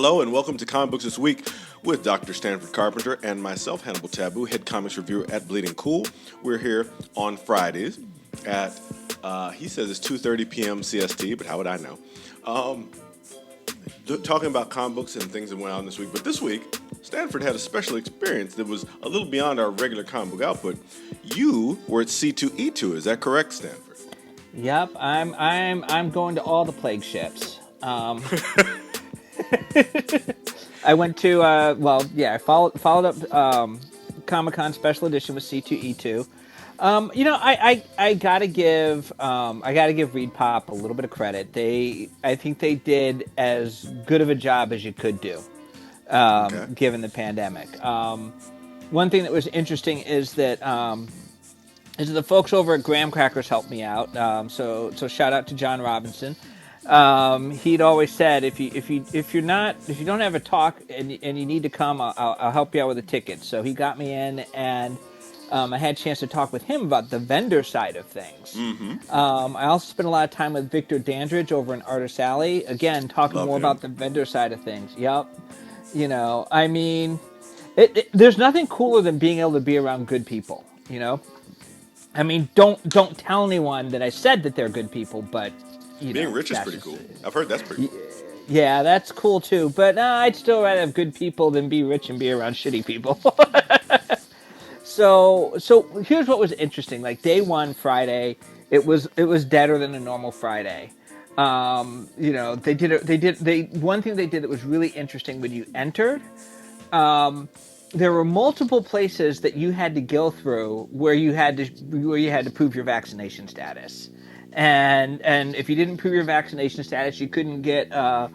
Hello and welcome to Comic Books This Week with Dr. Stanford Carpenter and myself, Hannibal Tabu, head comics reviewer at Bleeding Cool. We're here on Fridays at, he says it's 2:30 p.m. CST, but how would I know? Talking about comic books and things that went on this week. But this week, Stanford had a special experience that was a little beyond our regular comic book output. You were at C2E2, is that correct, Stanford? Yep, I'm going to all the plague ships. I went to I followed up Comic-Con special edition with C2E2. I gotta give Reed Pop a little bit of credit. I think they did as good of a job as you could do, given the pandemic. One thing that was interesting is that the folks over at Graham Crackers helped me out. So shout out to John Robinson. He'd always said if you don't have a talk and you need to come, I'll help you out with a ticket. So he got me in, and I had a chance to talk with him about the vendor side of things. Mm-hmm. I also spent a lot of time with Victor Dandridge over in Artist Alley, again talking more about the vendor side of things. Yep, I mean, there's nothing cooler than being able to be around good people. I mean, don't tell anyone that I said that they're good people, but being rich is pretty cool. I've heard that's pretty cool. Yeah, that's cool too. But I'd still rather have good people than be rich and be around shitty people. So here's what was interesting. Like day one, Friday, it was deader than a normal Friday. One thing they did that was really interesting when you entered. There were multiple places that you had to go through where you had to prove your vaccination status, and if you didn't prove your vaccination status, you couldn't get a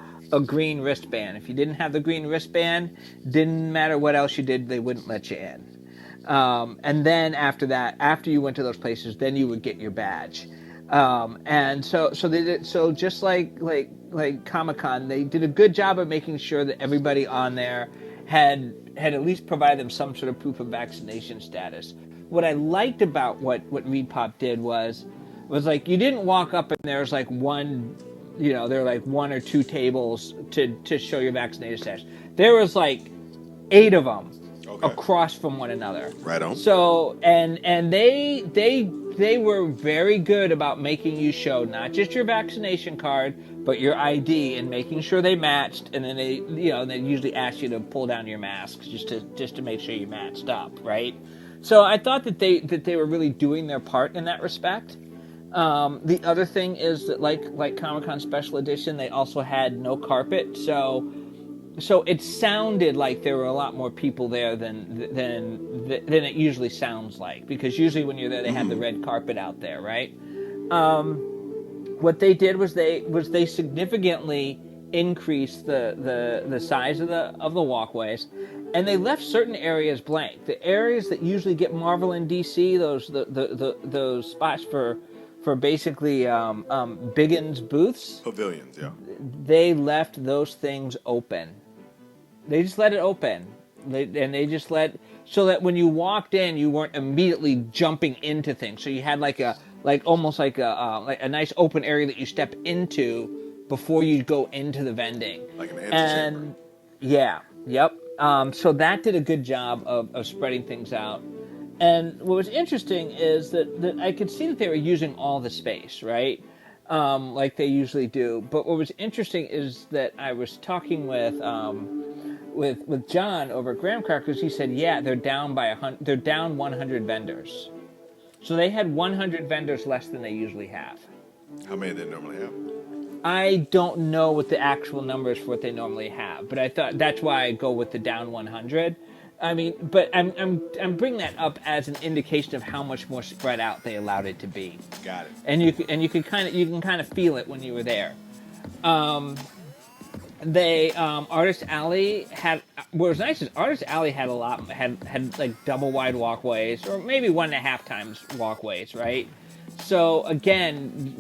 green wristband. If you didn't have the green wristband, didn't matter what else you did, they wouldn't let you in. And then after that, after you went to those places, then you would get your badge. And so they did. So just like Comic-Con, they did a good job of making sure that everybody on there had at least provided them some sort of proof of vaccination status. What I liked about what Reed Pop did was like you didn't walk up and there's like one, there were like one or two tables to show your vaccination status. There was like 8 of them across from one another. Right on. So and they were very good about making you show not just your vaccination card, but your ID, and making sure they matched. And then they usually ask you to pull down your masks just to make sure you matched up, right? So I thought that they were really doing their part in that respect. The other thing is that like Comic-Con Special Edition, they also had no carpet, so it sounded like there were a lot more people there than it usually sounds like, because usually when you're there, they have the red carpet out there, right? What they did was they significantly increased the size of the walkways, and they left certain areas blank. The areas that usually get Marvel and DC, those spots for basically Biggins booths, pavilions, yeah. They left those things open. They just let it open, they just let, so that when you walked in, you weren't immediately jumping into things. So you had almost like a nice open area that you step into before you go into the vending. Like an antechamber. So that did a good job of spreading things out. And what was interesting is that I could see that they were using all the space, right? Like they usually do. But what was interesting is that I was talking with John over at Graham Crackers. He said, yeah, they're down 100 vendors. So they had 100 vendors less than they usually have. How many do they normally have? I don't know what the actual numbers for what they normally have, but I thought that's why I go with the down 100. I mean, but I'm bringing that up as an indication of how much more spread out they allowed it to be. Got it. And you can kind of feel it when you were there. Artist Alley had, what was nice is Artist Alley had had like double wide walkways, or maybe 1.5 times walkways, right? So again,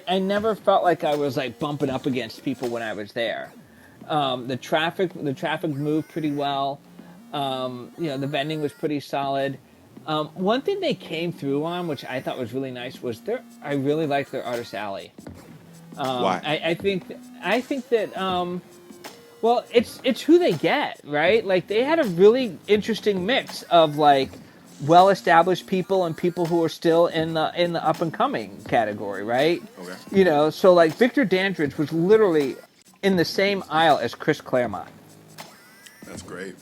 I never felt like I was like bumping up against people when I was there. The traffic moved pretty well. The vending was pretty solid. One thing they came through on, which I thought was really nice, was I really liked their Artist Alley. Why? I think that Well, it's who they get, right? Like they had a really interesting mix of like well-established people and people who are still in the up and coming category, right? Okay. So like Victor Dandridge was literally in the same aisle as Chris Claremont. That's great.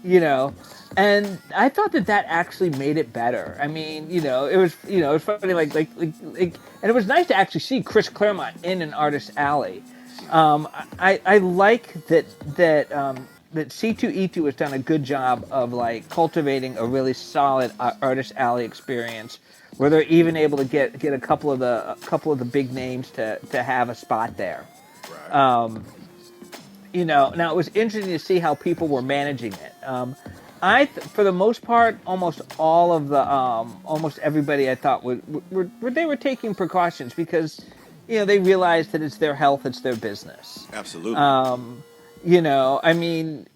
you know and I thought that that actually made it better. I mean, it was funny, and it was nice to actually see Chris Claremont in an artist alley. I like that C2E2 has done a good job of like cultivating a really solid artist alley experience, where they're even able to get a couple of the big names to have a spot there. Right. Now it was interesting to see how people were managing it. For the most part, almost everybody I thought they were taking precautions because, they realized that it's their health, it's their business. Absolutely.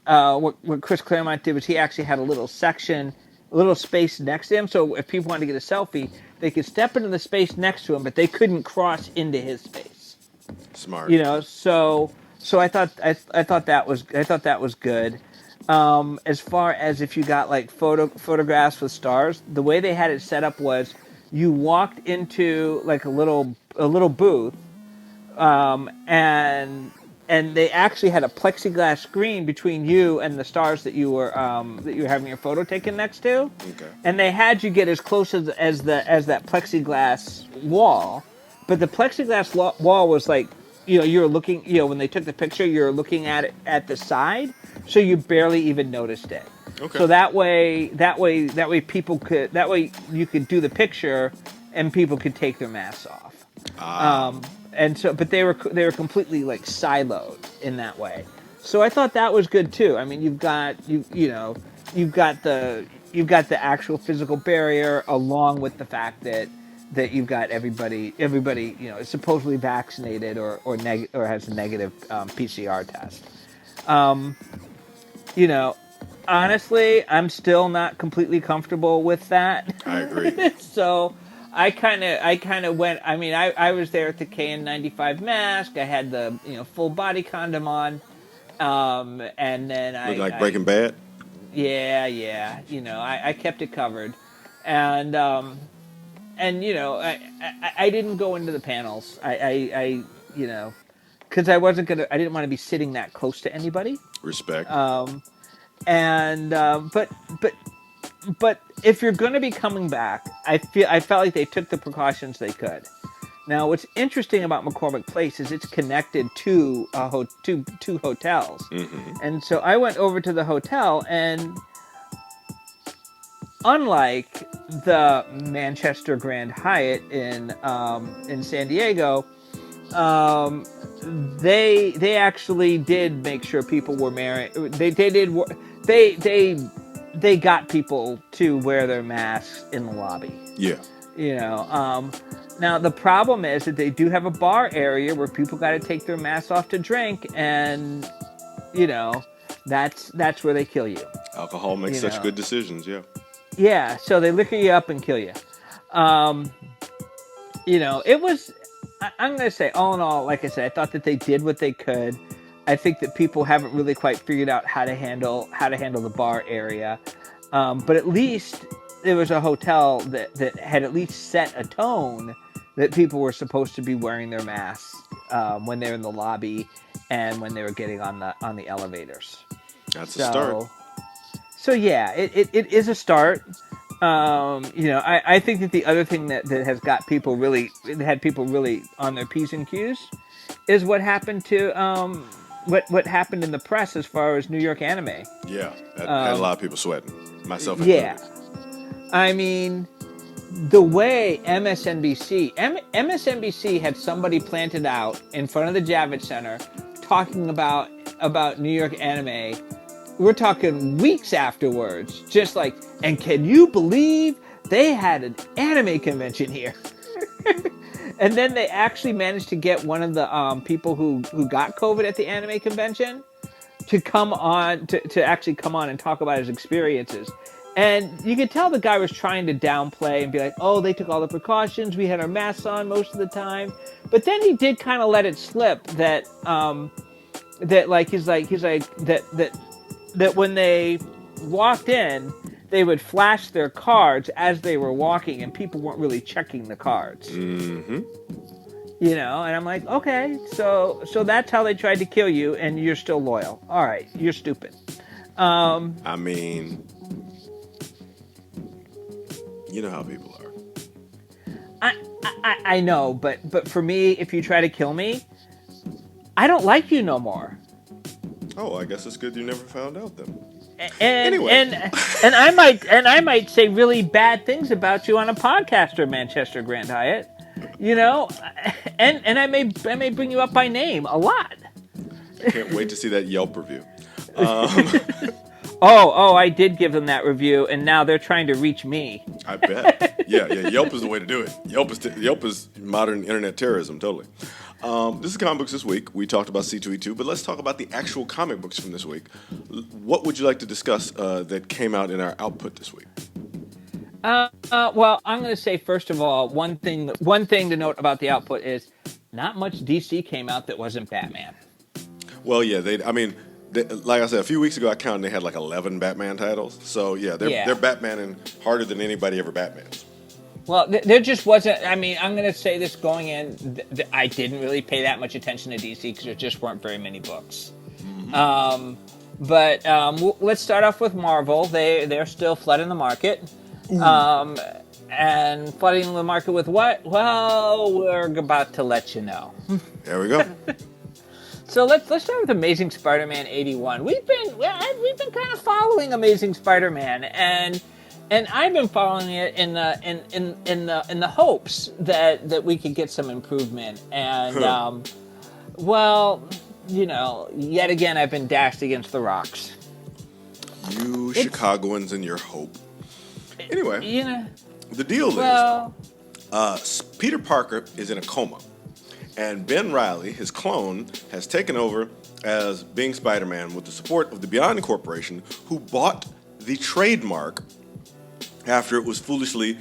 What Chris Claremont did was he actually had a little section, a little space next to him, so if people wanted to get a selfie, they could step into the space next to him, but they couldn't cross into his space. Smart. So I thought that was good. As far as if you got like photographs with stars, the way they had it set up was you walked into like a little booth, and they actually had a plexiglass screen between you and the stars that you were having your photo taken next to, Okay. and they had you get as close as that plexiglass wall, but the plexiglass wall was like, you're looking, when they took the picture, you're looking at it at the side, so you barely even noticed it. Okay. So that way you could do the picture and people could take their masks off. But they were completely like siloed in that way. So I thought that was good too. I mean, you've got the actual physical barrier, along with the fact that you've got everybody is supposedly vaccinated or has a negative PCR test. Honestly, I'm still not completely comfortable with that. I agree. So I kind of went. I mean, I was there at the KN95 mask. I had the full body condom on, and then Look like Breaking Bad. Yeah. I kept it covered, and I didn't go into the panels. Because I didn't want to be sitting that close to anybody. Respect. But if you're going to be coming back, I felt like they took the precautions they could. Now, what's interesting about McCormick Place is it's connected to two hotels, and so I went over to the hotel, and unlike the Manchester Grand Hyatt in San Diego, they actually did make sure people were married. They got people to wear their masks in the lobby. Yeah. Now the problem is that they do have a bar area where people got to take their masks off to drink, and that's where they kill you. Alcohol makes such good decisions. Yeah. Yeah, so they liquor you up and kill you. It was. I'm going to say, all in all, like I said, I thought that they did what they could. I think that people haven't really quite figured out how to handle the bar area. But at least there was a hotel that had at least set a tone that people were supposed to be wearing their masks when they're in the lobby and when they were getting on the elevators. That's a start. So yeah, it is a start. I think that the other thing that has got people really on their P's and Q's is what happened to what happened in the press as far as New York anime. Yeah, that had a lot of people sweating, myself included. Yeah, I mean, the way MSNBC had somebody planted out in front of the Javits Center talking about New York anime. We're talking weeks afterwards, just like, and can you believe they had an anime convention here? And then they actually managed to get one of the people who got COVID at the anime convention to come on to actually come on and talk about his experiences. And you could tell the guy was trying to downplay and be like, oh, they took all the precautions. We had our masks on most of the time. But then he did kind of let it slip that that like he's like that when they walked in, they would flash their cards as they were walking, and people weren't really checking the cards. Mm-hmm. You know, and I'm like, okay, so that's how they tried to kill you, and you're still loyal. All right, you're stupid. I mean, you know how people are. I know, but for me, if you try to kill me, I don't like you no more. Oh, I guess it's good you never found out then. And Anyway. and I might say really bad things about you on a podcast or Manchester Grand Hyatt, you know, and I may bring you up by name a lot. Can't wait to see that Yelp review. Oh, I did give them that review, and now they're trying to reach me. I bet. Yeah. Yelp is the way to do it. Yelp is modern internet terrorism, totally. This is comic books this week. We talked about C2E2, but let's talk about the actual comic books from this week. What would you like to discuss that came out in our output this week? Well, I'm going to say first of all, one thing to note about the output is not much DC came out that wasn't Batman. Well, yeah, like I said, a few weeks ago, I counted they had like 11 Batman titles. So yeah, they're Batmaning harder than anybody ever Batmans. Well, there just wasn't. I mean, I'm going to say this going in. I didn't really pay that much attention to DC because there just weren't very many books. Mm-hmm. But let's start off with Marvel. They're still flooding the market. And flooding the market with what? Well, we're about to let you know. There we go. So let's start with Amazing Spider-Man 81. We've been kind of following Amazing Spider-Man, and I've been following it in the hopes that we could get some improvement. And well, you know, yet again I've been dashed against the rocks. You Chicagoans and your hope. Anyway, you know, the deal is Peter Parker is in a coma. And Ben Reilly, his clone, has taken over as being Spider-Man with the support of the Beyond Corporation, who bought the trademark after it was foolishly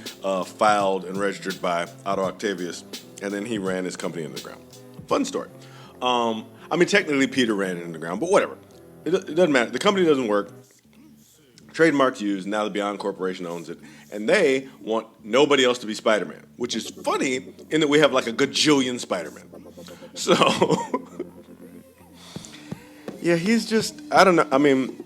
filed and registered by Otto Octavius, and then he ran his company into the ground. Fun story. I mean, technically Peter ran it in the ground, but whatever. It doesn't matter. The company doesn't work. Trademark's used, now the Beyond Corporation owns it, and they want nobody else to be Spider-Man, which is funny in that we have like a gajillion Spider-Man. So, yeah, he's just, I don't know, I mean,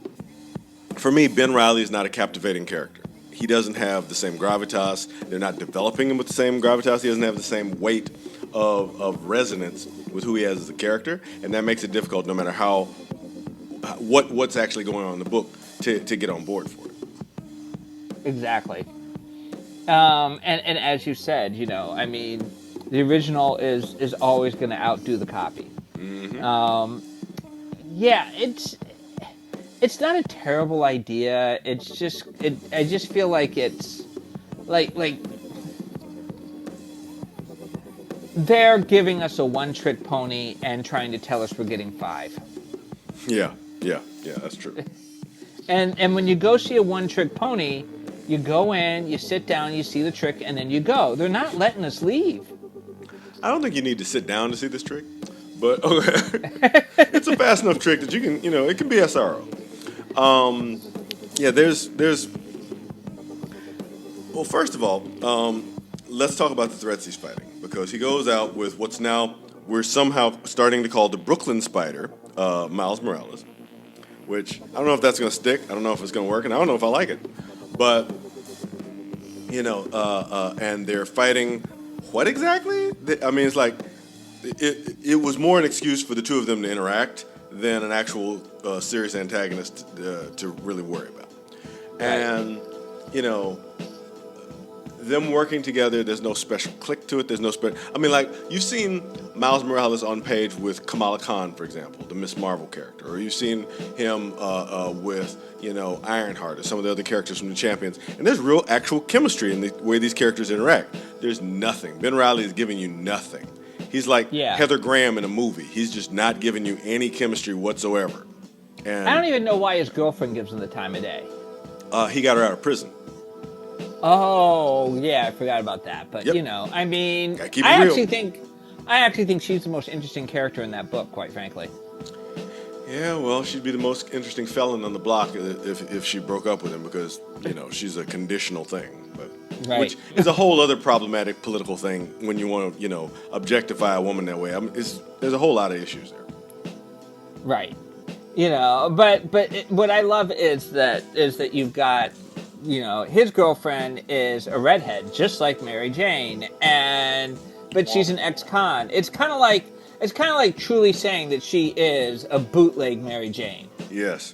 for me, Ben Reilly is not a captivating character. He doesn't have the same gravitas, they're not developing him with the same gravitas, he doesn't have the same weight of resonance with who he is as a character, and that makes it difficult no matter what's actually going on in the book to get on board for it. Exactly. And as you said, you know, I mean, the original is always going to outdo the copy. Mm-hmm. Yeah, it's not a terrible idea. It's just I just feel like it's like they're giving us a one-trick pony and trying to tell us we're getting 5. Yeah, that's true. And when you go see a one-trick pony, you go in, you sit down, you see the trick, and then you go. They're not letting us leave. I don't think you need to sit down to see this trick, but okay. It's a fast enough trick that you can, you know, it can be SRO. Yeah, there's. Well, first of all, let's talk about the threats he's fighting, because he goes out with what's now we're somehow starting to call the Brooklyn Spider, Miles Morales. Which, I don't know if that's going to stick, I don't know if it's going to work, and I don't know if I like it. But, you know, and they're fighting what exactly? I mean, it's like, it was more an excuse for the two of them to interact than an actual serious antagonist to really worry about. And, you know, them working together, there's no special click to it. There's no I mean, like, you've seen Miles Morales on page with Kamala Khan, for example, the Miss Marvel character, or you've seen him with, you know, Ironheart or some of the other characters from the Champions, and there's real actual chemistry in the way these characters interact. There's nothing. Ben Reilly is giving you nothing. He's like Heather Graham in a movie. He's just not giving you any chemistry whatsoever. And I don't even know why his girlfriend gives him the time of day. He got her out of prison. Oh, yeah, I forgot about that. But, you know, I mean, I actually think she's the most interesting character in that book, quite frankly. Yeah, well, she'd be the most interesting felon on the block if she broke up with him because, she's a conditional thing. But Right. which is a whole other problematic political thing when you want to, objectify a woman that way. There's a whole lot of issues there. Right. What I love is that you've got, his girlfriend is a redhead, just like Mary Jane, but she's an ex-con. It's kind of like truly saying that she is a bootleg Mary Jane. Yes.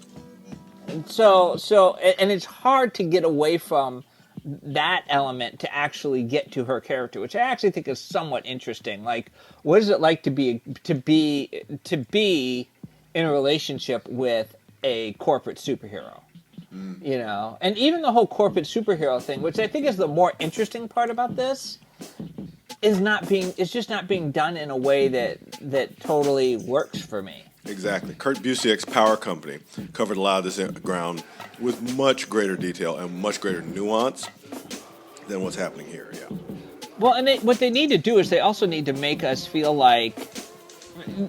And it's hard to get away from that element to actually get to her character, which I actually think is somewhat interesting. Like, what is it like to be in a relationship with a corporate superhero? And even the whole corporate superhero thing, which I think is the more interesting part about this, it's just not being done in a way that totally works for me. Exactly. Kurt Busiek's Power Company covered a lot of this ground with much greater detail and much greater nuance than what's happening here. Yeah. Well, and what they need to do is they also need to make us feel like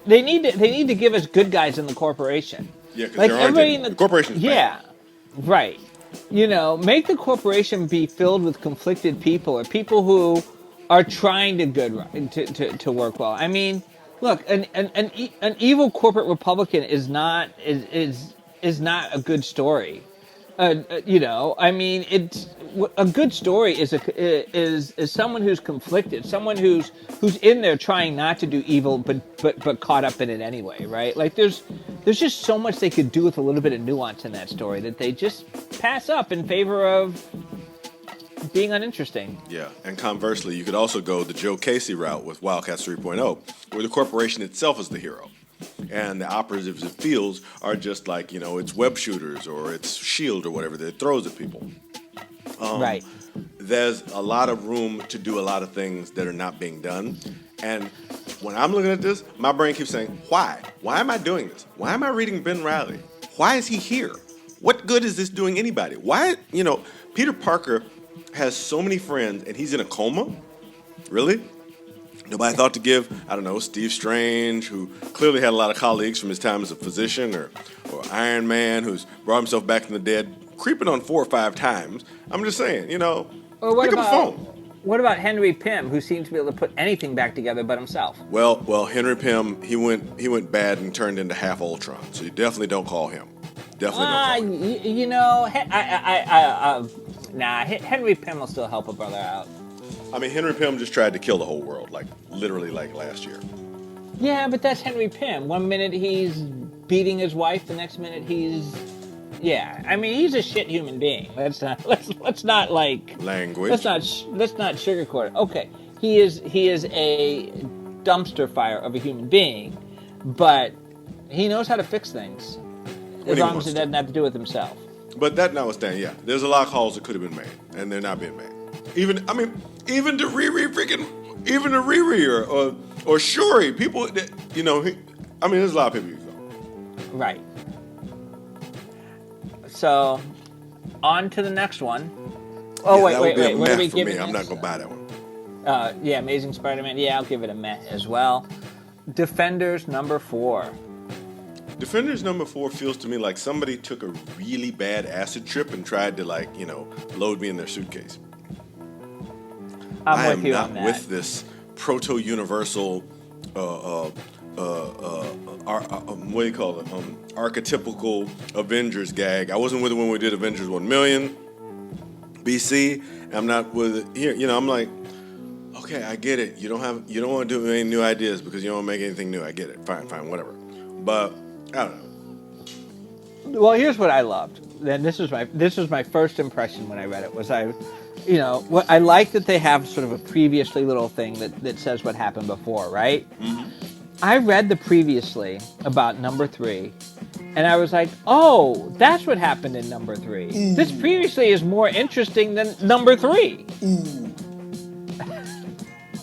they need to give us good guys in the corporation. Yeah, because like there aren't any. The corporation's bad. Right. Make the corporation be filled with conflicted people or people who are trying to work well. I mean, look, an evil corporate Republican is not a good story. I mean, it's a good story is someone who's conflicted, someone who's in there trying not to do evil, but caught up in it anyway, right? Like there's just so much they could do with a little bit of nuance in that story that they just pass up in favor of being uninteresting. Yeah, and conversely, you could also go the Joe Casey route with Wildcats 3.0, where the corporation itself is the hero. And the operatives it feels are just like, it's web shooters or it's S.H.I.E.L.D. or whatever that it throws at people. Right. There's a lot of room to do a lot of things that are not being done. And when I'm looking at this, my brain keeps saying, why? Why am I doing this? Why am I reading Ben Reilly? Why is he here? What good is this doing anybody? Why, Peter Parker has so many friends and he's in a coma? Really? Nobody thought to give, Steve Strange, who clearly had a lot of colleagues from his time as a physician, or Iron Man, who's brought himself back from the dead, creeping on 4 or 5 times. I'm just saying, pick up a phone. What about Henry Pym, who seems to be able to put anything back together but himself? Well, Henry Pym, he went bad and turned into half Ultron, so you definitely don't call him. Definitely don't call him. Henry Pym will still help a brother out. I mean, Henry Pym just tried to kill the whole world, literally last year. Yeah, but that's Henry Pym. One minute he's beating his wife, the next minute he's... Yeah, I mean, he's a shit human being. Let's not language. Let's not sugarcoat it. Okay, he is a dumpster fire of a human being, but he knows how to fix things as long as it doesn't have to do with himself. But that notwithstanding, yeah, there's a lot of calls that could have been made, and they're not being made. Even to Riri or Shuri, people that, there's a lot of people you can go. Right. So, on to the next one. Oh, yeah, wait. What are we giving? I'm not going to buy that one. Amazing Spider-Man. Yeah, I'll give it a meh as well. Defenders number 4. Defenders number 4 feels to me like somebody took a really bad acid trip and tried to load me in their suitcase. I'm with you on that. I am not with this proto-universal, what do you call it? Archetypical Avengers gag. I wasn't with it when we did Avengers 1 million BC. I'm not with it here. I'm like, okay, I get it. You don't want to do any new ideas because you don't make anything new. I get it. Fine, whatever. But I don't know. Well, here's what I loved. And this was my first impression when I read it. I like that they have sort of a previously little thing that says what happened before, right? Mm-hmm. I read the previously about number 3, and I was like, oh, that's what happened in number 3. Mm. This previously is more interesting than number 3.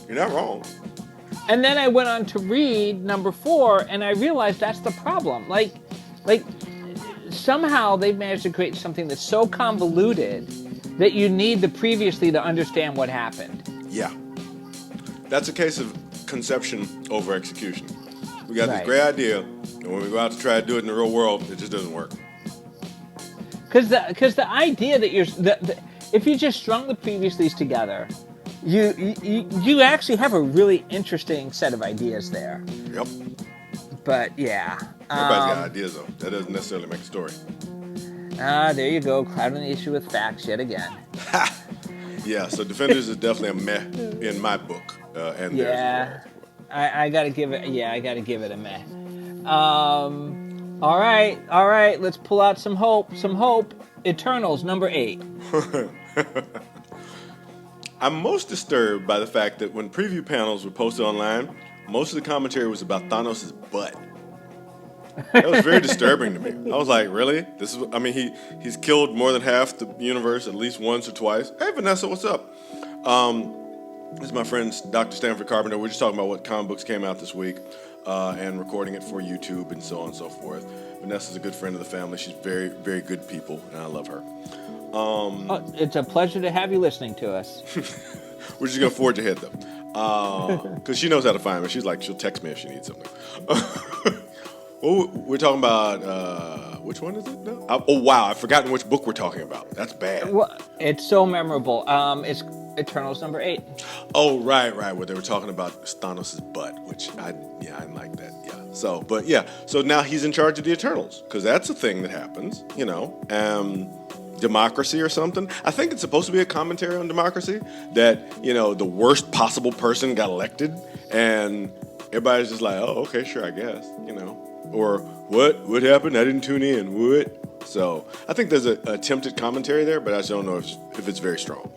You're not wrong. And then I went on to read number 4, and I realized that's the problem. Like somehow they've managed to create something that's so convoluted that you need the previously to understand what happened. Yeah. That's a case of conception over execution. We got this Right. great idea, and when we go out to try to do it in the real world, it just doesn't work. Because the idea that if you just strung the previous leads together, you actually have a really interesting set of ideas there. Yep. But yeah, Everybody's got ideas, though. That doesn't necessarily make a story. there you go, clouding the issue with facts yet again. Yeah, so Defenders is definitely a meh in my book, and theirs as well. I gotta give it. Yeah, I gotta give it a meh. All right. Let's pull out some hope. Eternals #8. I'm most disturbed by the fact that when preview panels were posted online, most of the commentary was about Thanos' butt. That was very disturbing to me. I was like, really? He's killed more than half the universe at least once or twice. Hey, Vanessa, what's up? This is my friend Dr. Stanford Carpenter. We're just talking about what comic books came out this week and recording it for YouTube and so on and so forth. Vanessa's a good friend of the family. She's very, very good people, and I love her. It's a pleasure to have you listening to us. We're just going to forge ahead, though. Because she knows how to find me. She'll text me if she needs something. Well, we're talking about, which one is it now? Oh, wow, I've forgotten which book we're talking about. That's bad. Well, it's so memorable. It's Eternals #8. Oh, right, where they were talking about Thanos' butt, which I didn't like that, yeah. So now he's in charge of the Eternals, because that's a thing that happens, democracy or something. I think it's supposed to be a commentary on democracy, that, the worst possible person got elected, and everybody's just like, oh, okay, sure, I guess, Or, what happened? I didn't tune in, what? So, I think there's a attempted commentary there, but I just don't know if it's very strong.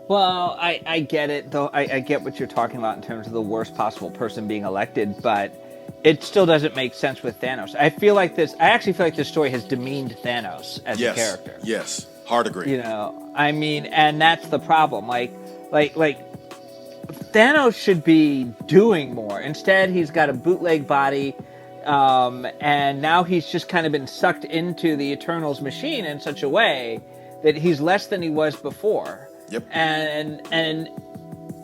Well, I get it, though. I get what you're talking about in terms of the worst possible person being elected, but it still doesn't make sense with Thanos. I actually feel like this story has demeaned Thanos as a character. Yes, hard agree. And that's the problem. Like Thanos should be doing more. Instead, he's got a bootleg body, and now he's just kind of been sucked into the Eternals machine in such a way that he's less than he was before. Yep. And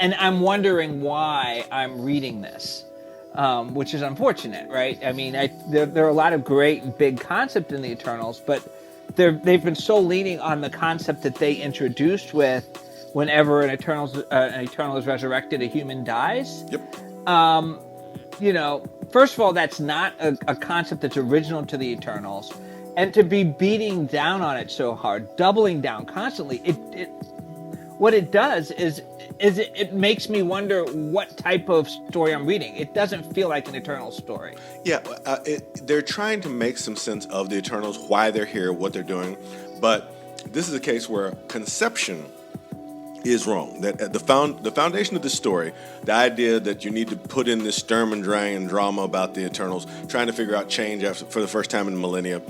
I'm wondering why I'm reading this, which is unfortunate, right? I mean, there are a lot of great and big concepts in the Eternals, but they've been so leaning on the concept that they introduced with whenever an Eternal is resurrected, a human dies. Yep. First of all, that's not a concept that's original to the Eternals, and to be beating down on it so hard, doubling down constantly, what it does is it makes me wonder what type of story I'm reading. It doesn't feel like an Eternal story. Yeah, they're trying to make some sense of the Eternals, why they're here, what they're doing, but this is a case where conception is wrong. That the foundation of this story, the idea that you need to put in this Sturm and Drang and drama about the Eternals, trying to figure out change for the first time in millennia,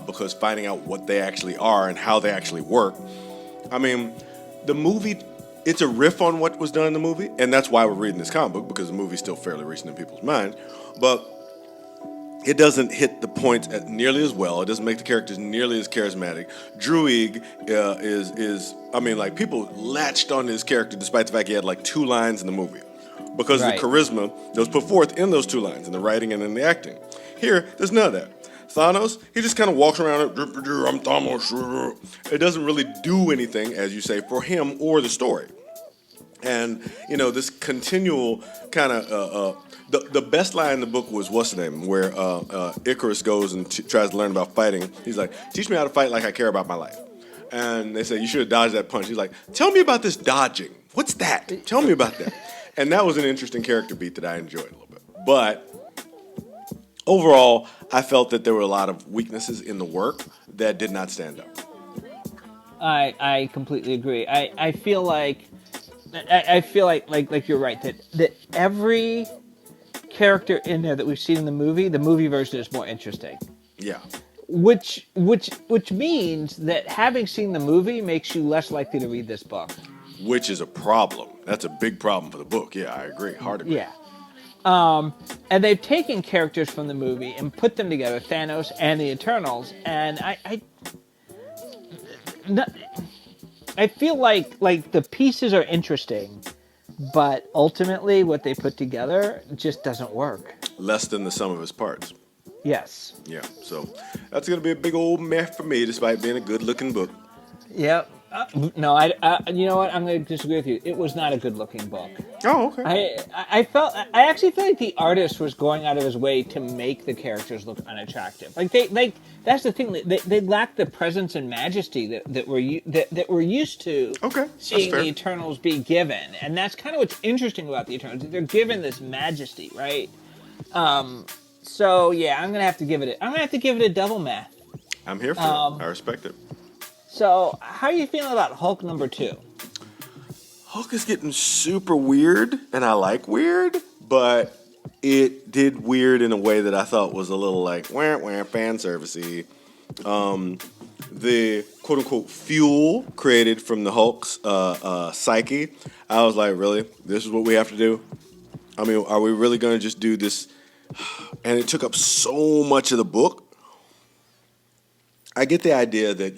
because finding out what they actually are and how they actually work. I mean, the movie, it's a riff on what was done in the movie, and that's why we're reading this comic book, because the movie's still fairly recent in people's minds, but it doesn't hit the points nearly as well. It doesn't make the characters nearly as charismatic. Druig people latched on his character despite the fact he had like 2 lines in the movie, because of the charisma that was put forth in those 2 lines, in the writing and in the acting. Here, there's none of that. Thanos, he just kind of walks around, I'm Thanos. It doesn't really do anything, as you say, for him or the story. And, this continual kind of, the best line in the book was, what's the name, where Icarus goes and tries to learn about fighting. He's like, teach me how to fight like I care about my life. And they say, you should have dodged that punch. He's like, tell me about this dodging. What's that? Tell me about that. And that was an interesting character beat that I enjoyed a little bit. But overall, I felt that there were a lot of weaknesses in the work that did not stand up. I completely agree. I feel like you're right, that every character in there that we've seen in the movie version is more interesting. Yeah. Which means that having seen the movie makes you less likely to read this book. Which is a problem. That's a big problem for the book. Yeah, I agree. Hard agree. Yeah. And they've taken characters from the movie and put them together, Thanos and the Eternals, and I feel like the pieces are interesting, but ultimately what they put together just doesn't work. Less than the sum of his parts. Yes. Yeah, so that's gonna be a big old meh for me, despite being a good-looking book. Yep. No, you know what? I'm going to disagree with you. It was not a good-looking book. Oh, okay. I actually feel like the artist was going out of his way to make the characters look unattractive. Like that's the thing. They lack the presence and majesty that we're used to Okay, that's seeing fair. the Eternals be given, and that's kind of what's interesting about the Eternals. They're given this majesty, right? So yeah, I'm gonna have to give it a double math. I'm here for it. I respect it. So how are you feeling about Hulk #2? Hulk is getting super weird, and I like weird, but it did weird in a way that I thought was a little like wah fan servicey. The quote unquote fuel created from the Hulk's psyche, I was like, really? This is what we have to do? I mean, are we really going to just do this? And it took up so much of the book. I get the idea that,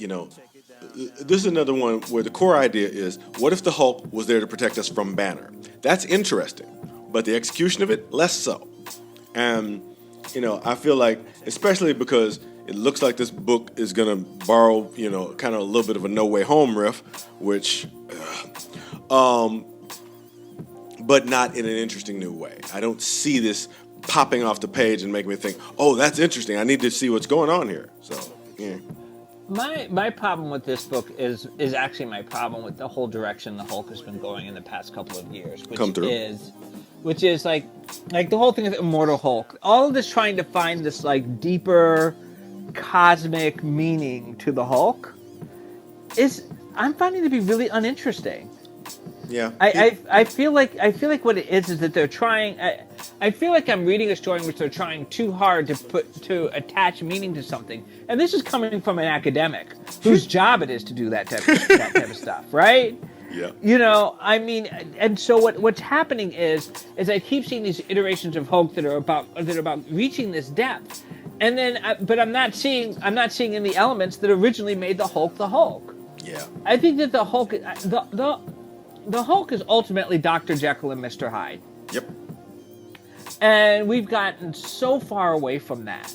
this is another one where the core idea is, what if the Hulk was there to protect us from Banner? That's interesting, but the execution of it, less so. And, I feel like, especially because it looks like this book is going to borrow, kind of a little bit of a No Way Home riff, which, but not in an interesting new way. I don't see this popping off the page and making me think, oh, that's interesting. I need to see what's going on here. So, yeah. My problem with this book is actually my problem with the whole direction the Hulk has been going in the past couple of years, which is like the whole thing of Immortal Hulk. All of this trying to find this like deeper cosmic meaning to the Hulk I'm finding to be really uninteresting. Yeah. I feel like what it is that they're trying. I feel like I'm reading a story in which they're trying too hard to attach meaning to something, and this is coming from an academic whose job it is to do that type of stuff, right? Yeah. I mean, and so what's happening is I keep seeing these iterations of Hulk that are about reaching this depth, and then but I'm not seeing in the elements that originally made the Hulk the Hulk. Yeah. I think that the Hulk the Hulk is ultimately Dr. Jekyll and Mr. Hyde. Yep. And we've gotten so far away from that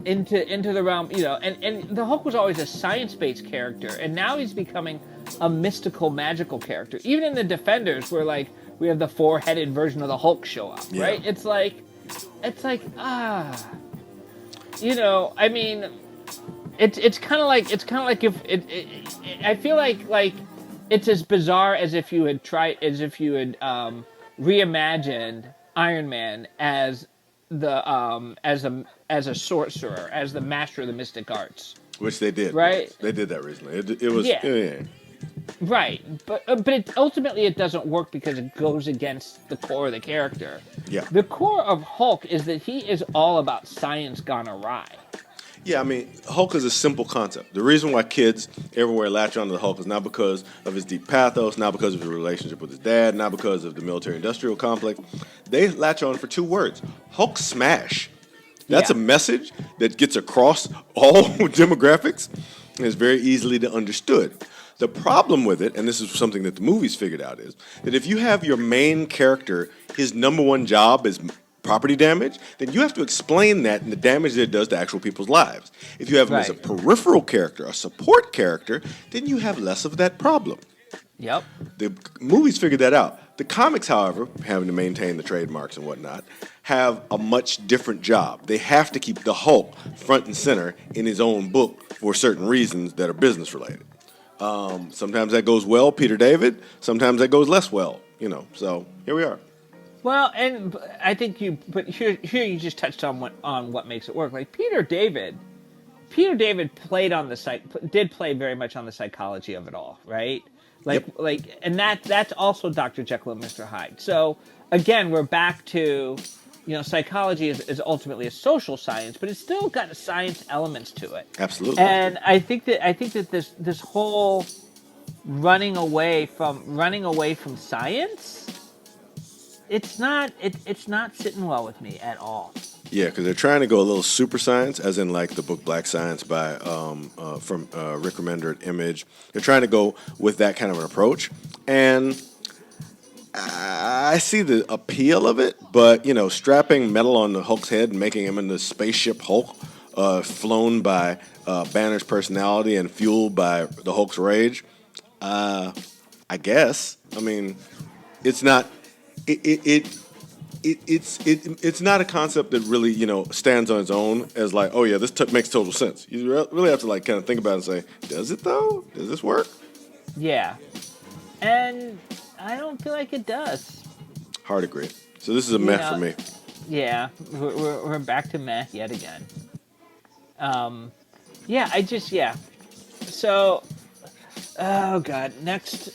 into the realm, and the Hulk was always a science-based character, and now he's becoming a mystical, magical character. Even in the Defenders, where like we have the four-headed version of the Hulk show up, right? It's like I mean, it's kind of like if I feel like it's as bizarre as if you had reimagined Iron Man as as a sorcerer, as the master of the mystic arts. Which they did. Right? They did that recently. It was Yeah. Right, but ultimately it doesn't work because it goes against the core of the character. Yeah. The core of Hulk is that he is all about science gone awry. Yeah, I mean, Hulk is a simple concept. The reason why kids everywhere latch onto the Hulk is not because of his deep pathos, not because of his relationship with his dad, not because of the military-industrial complex. They latch on for two words: Hulk smash. That's a message that gets across all demographics and is very easily understood. The problem with it, and this is something that the movies figured out, is that if you have your main character, his number one job is property damage, then you have to explain that and the damage that it does to actual people's lives. If you have him as a peripheral character, a support character, then you have less of that problem. Yep. The movies figured that out. The comics, however, having to maintain the trademarks and whatnot, have a much different job. They have to keep the Hulk front and center in his own book for certain reasons that are business related. Sometimes that goes well, Peter David. Sometimes that goes less well, So here we are. Well, and I think but here you just touched on what makes it work. Like Peter David did play very much on the psychology of it all, right? And that's also Dr. Jekyll and Mr. Hyde. So again, we're back to, psychology is ultimately a social science, but it's still got science elements to it. Absolutely. And I think that this whole running away from science, it's not sitting well with me at all. Yeah, because they're trying to go a little super science, as in like the book Black Science by from Rick Remender at Image. They're trying to go with that kind of an approach, and I see the appeal of it, but strapping metal on the Hulk's head and making him into spaceship Hulk, flown by Banner's personality and fueled by the Hulk's rage. I guess. I mean, it's not. It's not a concept that really stands on its own as like, oh yeah, this makes total sense. You really have to like kind of think about it and say, does it though? Does this work? Yeah, and I don't feel like it does. Hard agree. So this is a You meh for know, me. yeah, we're back to meh yet again. Yeah, yeah. So, oh god, next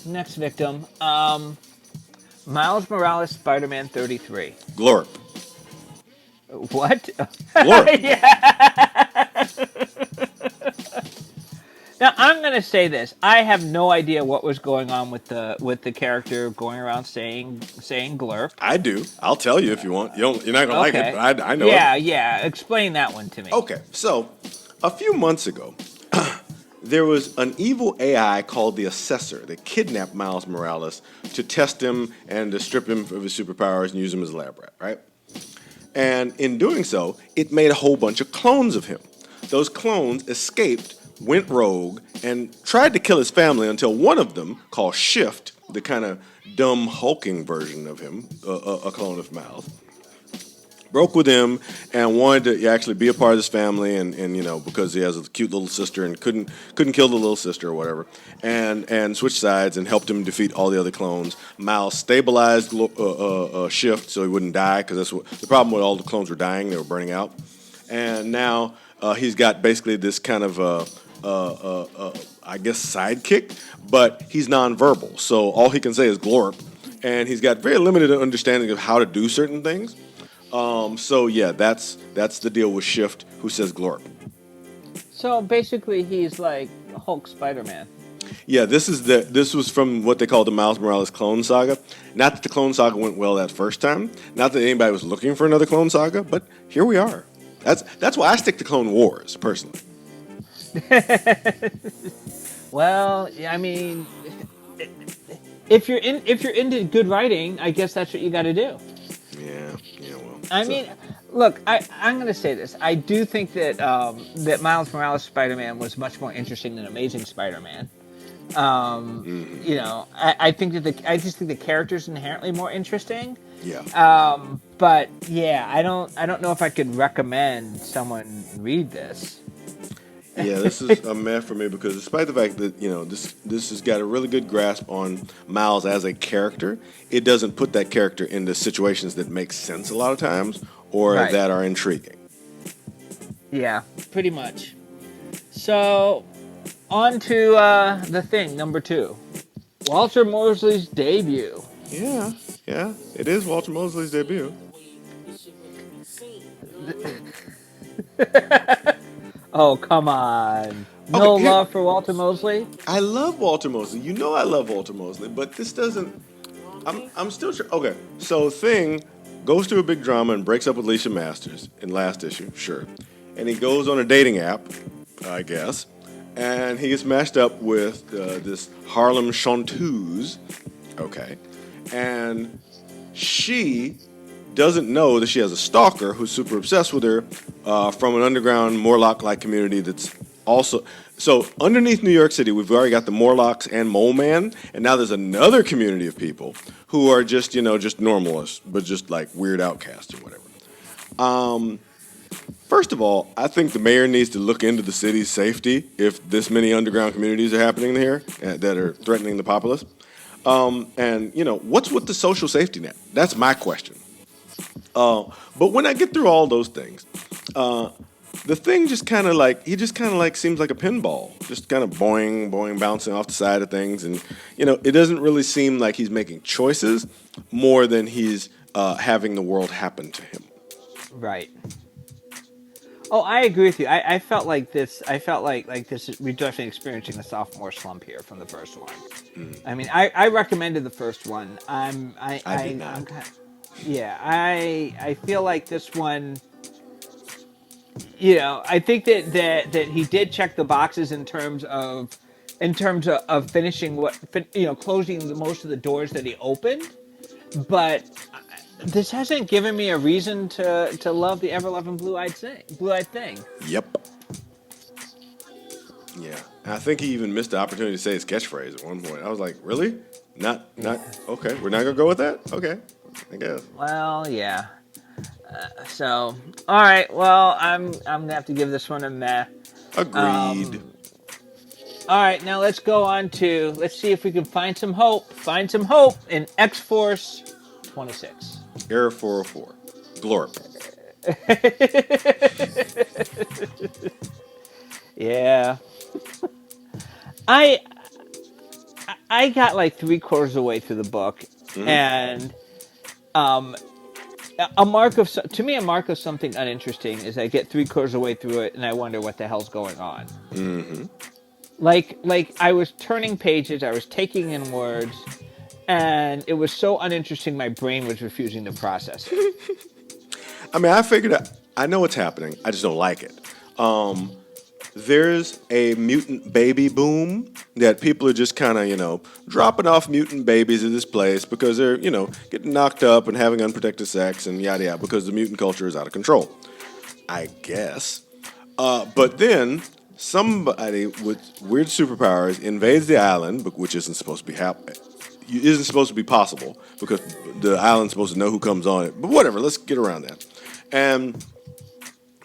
victim. Miles Morales, Spider-Man 33. Glorp. What? Glorp. Yeah. Now I'm gonna say this. I have no idea what was going on with the character going around saying Glurp. I do. I'll tell you if you want. You're not gonna like it, Okay. but I know Yeah, it. yeah. Explain that one to me. Okay, so a few months ago, there was an evil AI called the Assessor that kidnapped Miles Morales to test him and to strip him of his superpowers and use him as a lab rat, right? And in doing so, it made a whole bunch of clones of him. Those clones escaped, went rogue, and tried to kill his family until one of them, called Shift, the kind of dumb hulking version of him, a clone of Miles, broke with him and wanted to actually be a part of his family, and because he has a cute little sister and couldn't kill the little sister or whatever, and switched sides and helped him defeat all the other clones. Miles stabilized Shift so he wouldn't die, because that's what the problem with all the clones were dying, they were burning out, and now he's got basically this kind of I guess sidekick, but he's nonverbal, so all he can say is Glorp, and he's got very limited understanding of how to do certain things. So yeah, that's the deal with Shift, who says Glorp. So basically, he's like Hulk Spider-Man. Yeah, this was from what they call the Miles Morales Clone Saga. Not that the Clone Saga went well that first time. Not that anybody was looking for another Clone Saga, but here we are. That's why I stick to Clone Wars personally. Well, I mean, if you're into good writing, I guess that's what you got to do. Yeah, well. I mean, look, I'm going to say this. I do think that that Miles Morales Spider-Man was much more interesting than Amazing Spider-Man. I think that I just think the character's inherently more interesting. Yeah. But yeah, I don't know if I could recommend someone read this. Yeah, this is a meh for me, because despite the fact that this has got a really good grasp on Miles as a character, it doesn't put that character into situations that make sense a lot of times or Right. that are intriguing. Yeah, pretty much. So, on to the thing, number 2. Walter Mosley's debut. Yeah, it is Walter Mosley's debut. Oh, come on. No Okay, love for Walter Mosley? I love Walter Mosley. I love Walter Mosley, but this doesn't. I'm still sure. Okay, so Thing goes through a big drama and breaks up with Alicia Masters in last issue, sure, and he goes on a dating app, I guess, and he gets matched up with this Harlem chanteuse, okay, and she doesn't know that she has a stalker who's super obsessed with her from an underground Morlock-like community that's also... So underneath New York City, we've already got the Morlocks and Mole Man, and now there's another community of people who are just normalists, but just like weird outcasts or whatever. First of all, I think the mayor needs to look into the city's safety if this many underground communities are happening here that are threatening the populace. And what's with the social safety net? That's my question. But when I get through all those things, the Thing just kind of like seems like a pinball, just kind of boing, boing, bouncing off the side of things, and it doesn't really seem like he's making choices more than he's having the world happen to him. Right. Oh, I agree with you. I felt like this. I felt like this. We're definitely experiencing a sophomore slump here from the first one. I mean, I recommended the first one. I did not. I feel like this one. I think that he did check the boxes in terms of in terms of finishing closing most of the doors that he opened. But this hasn't given me a reason to love the ever loving blue-eyed thing. Yep. Yeah. And I think he even missed the opportunity to say his catchphrase at one point. I was like, really? Not. Okay. We're not gonna go with that. Okay. I guess. Well, yeah. So, all right. Well, I'm gonna have to give this one a meh. Agreed. All right, now let's go on to let's see if we can find some hope. Find some hope in X Force 26. Error 404. Glorp. Yeah. I got like 3/4 of the way through the book, and a mark of something uninteresting is I get 3/4 of the way through it and I wonder what the hell's going on. Like I was turning pages, I was taking in words, and it was so uninteresting my brain was refusing to process it. I mean, I figured I know what's happening. I just don't like it. There's a mutant baby boom that people are just kind of, dropping off mutant babies at this place because they're, getting knocked up and having unprotected sex and yada yada because the mutant culture is out of control. I guess. But then somebody with weird superpowers invades the island, which isn't supposed to be possible because the island's supposed to know who comes on it. But whatever, let's get around that. And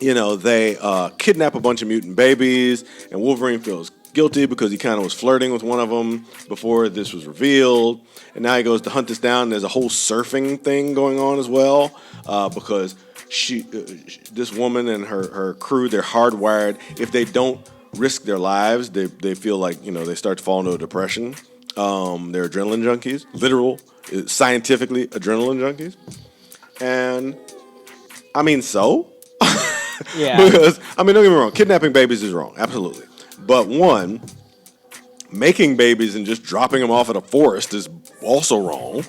they kidnap a bunch of mutant babies, and Wolverine feels guilty because he kind of was flirting with one of them before this was revealed. And now he goes to hunt this down. There's a whole surfing thing going on as well because this woman and her crew, they're hardwired. If they don't risk their lives, they feel like, they start to fall into a depression. They're adrenaline junkies, scientifically adrenaline junkies. And, I mean, so? Yeah. Because, don't get me wrong, kidnapping babies is wrong, absolutely. But one, making babies and just dropping them off at a forest is also wrong.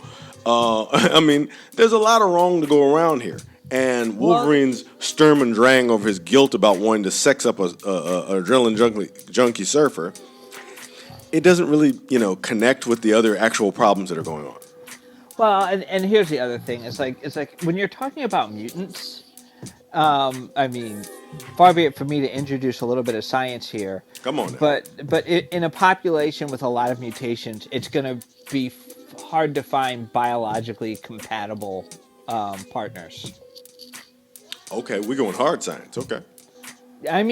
There's a lot of wrong to go around here. And Wolverine's Sturm and Drang over his guilt about wanting to sex up a adrenaline junkie surfer, it doesn't really, connect with the other actual problems that are going on. Well, and here's the other thing. It's like when you're talking about mutants, far be it for me to introduce a little bit of science here. Come on now. But in a population with a lot of mutations, it's going to be hard to find biologically compatible partners. Okay, we're going hard science. Okay. Now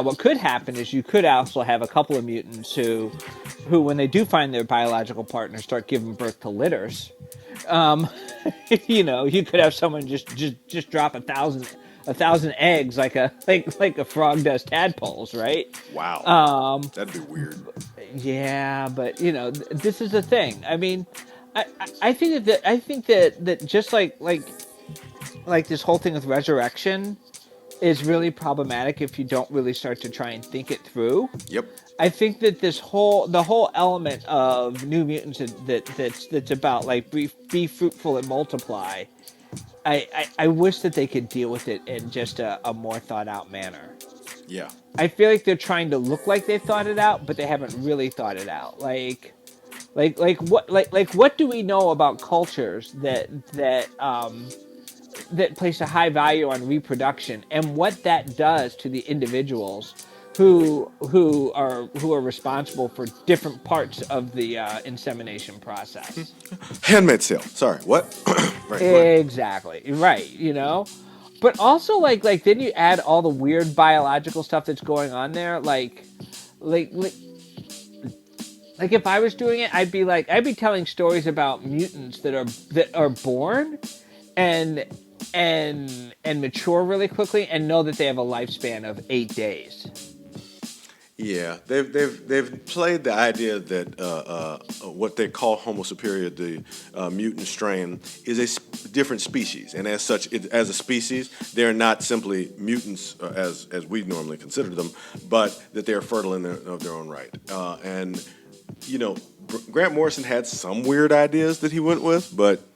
what could happen is you could also have a couple of mutants who when they do find their biological partner start giving birth to litters. You could have someone just drop 1,000 eggs like a frog does tadpoles, right? Wow. That'd be weird. Yeah, but this is the thing. I think that just like this whole thing with resurrection is really problematic if you don't really start to try and think it through. Yep. I think that the whole element of New Mutants that's about like be fruitful and multiply. I wish that they could deal with it in just a more thought out manner. Yeah. I feel like they're trying to look like they've thought it out, but they haven't really thought it out. Like what do we know about cultures that place a high value on reproduction and what that does to the individuals who are responsible for different parts of the insemination process. Handmaid's Tale. Sorry, what? Right, exactly. Right, But also like then you add all the weird biological stuff that's going on there, like if I was doing it, I'd be telling stories about mutants that are born and mature really quickly and know that they have a lifespan of 8 days. Yeah, they've played the idea that what they call Homo superior, the mutant strain, is a different species, and as such, as a species, they're not simply mutants as we normally consider them, but that they're fertile of their own right. And Grant Morrison had some weird ideas that he went with, but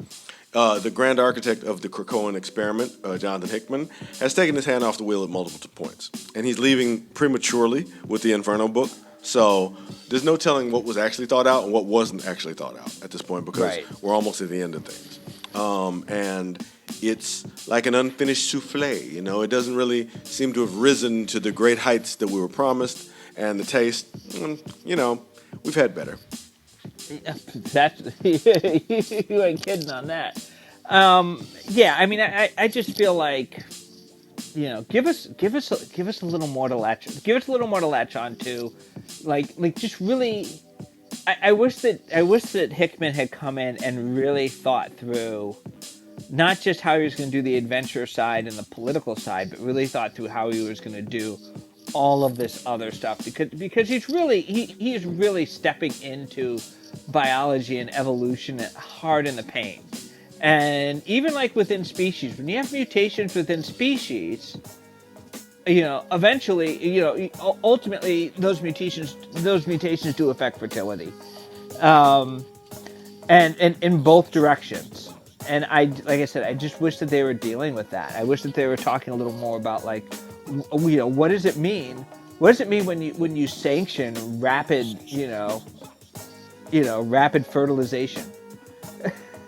The grand architect of the Krakoan experiment, Jonathan Hickman, has taken his hand off the wheel at multiple points, and he's leaving prematurely with the Inferno book. So there's no telling what was actually thought out and what wasn't actually thought out at this point, because we're almost at the end of things. And it's like an unfinished souffle. It doesn't really seem to have risen to the great heights that we were promised, and the taste, we've had better. That's you ain't kidding on that. I just feel like, give us a little more to latch on to, like just really. I wish that Hickman had come in and really thought through not just how he was going to do the adventure side and the political side, but really thought through how he was going to do all of this other stuff, because he's really stepping into biology and evolution hard in the paint. And even like within species, when you have mutations within species, eventually, ultimately those mutations do affect fertility, and in both directions. And like I said, I just wish that they were dealing with that. I wish that they were talking a little more about, like, what does it mean? What does it mean when you sanction rapid fertilization?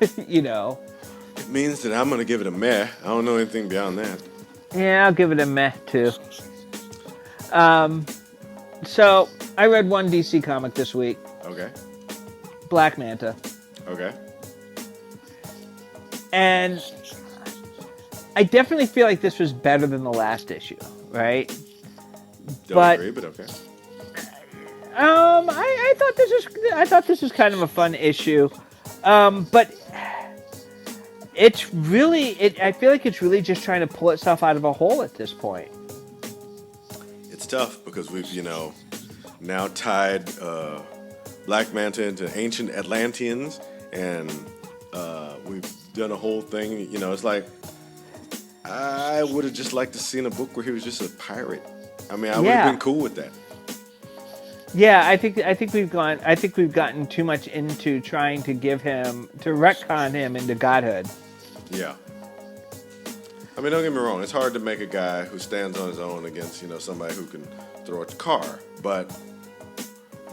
It means that I'm going to give it a meh. I don't know anything beyond that. Yeah, I'll give it a meh too. So I read one DC comic this week. Okay. Black Manta. Okay. And I definitely feel like this was better than the last issue, right? Don't agree, but okay. I thought this was kind of a fun issue, but it's really, I feel like it's really just trying to pull itself out of a hole at this point. It's tough because we've now tied Black Manta into ancient Atlanteans, and we've done a whole thing. It's like, I would have just liked to seen a book where he was just a pirate. I mean, I would have been cool with that. Yeah, I think we've gotten too much into trying to retcon him into godhood. Yeah. I mean, don't get me wrong. It's hard to make a guy who stands on his own against, somebody who can throw a car. But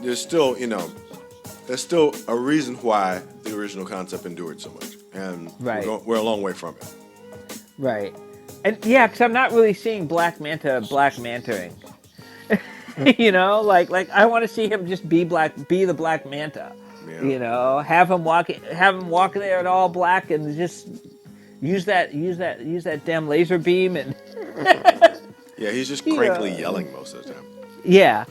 there's still a reason why the original concept endured so much. And we're a long way from it. Right. And yeah, because I'm not really seeing Black Mantering. Like I want to see him just be the Black Manta. Yeah. Have him walking there in all black and just use that damn laser beam and. Yeah, he's just crankly yelling most of the time. Yeah,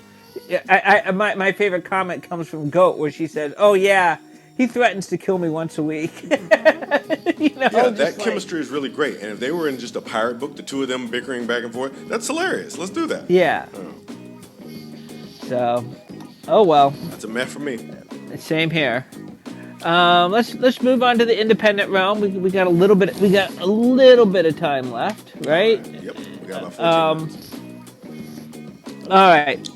my favorite comment comes from Goat, where she said, "Oh yeah, he threatens to kill me once a week." That chemistry is really great. And if they were in just a pirate book, the two of them bickering back and forth, that's hilarious. Let's do that. Yeah. So, oh well. That's a meh for me. Same here. Let's move on to the independent realm. We got a little bit of time left, right? Yep. We got about 14 minutes. All right.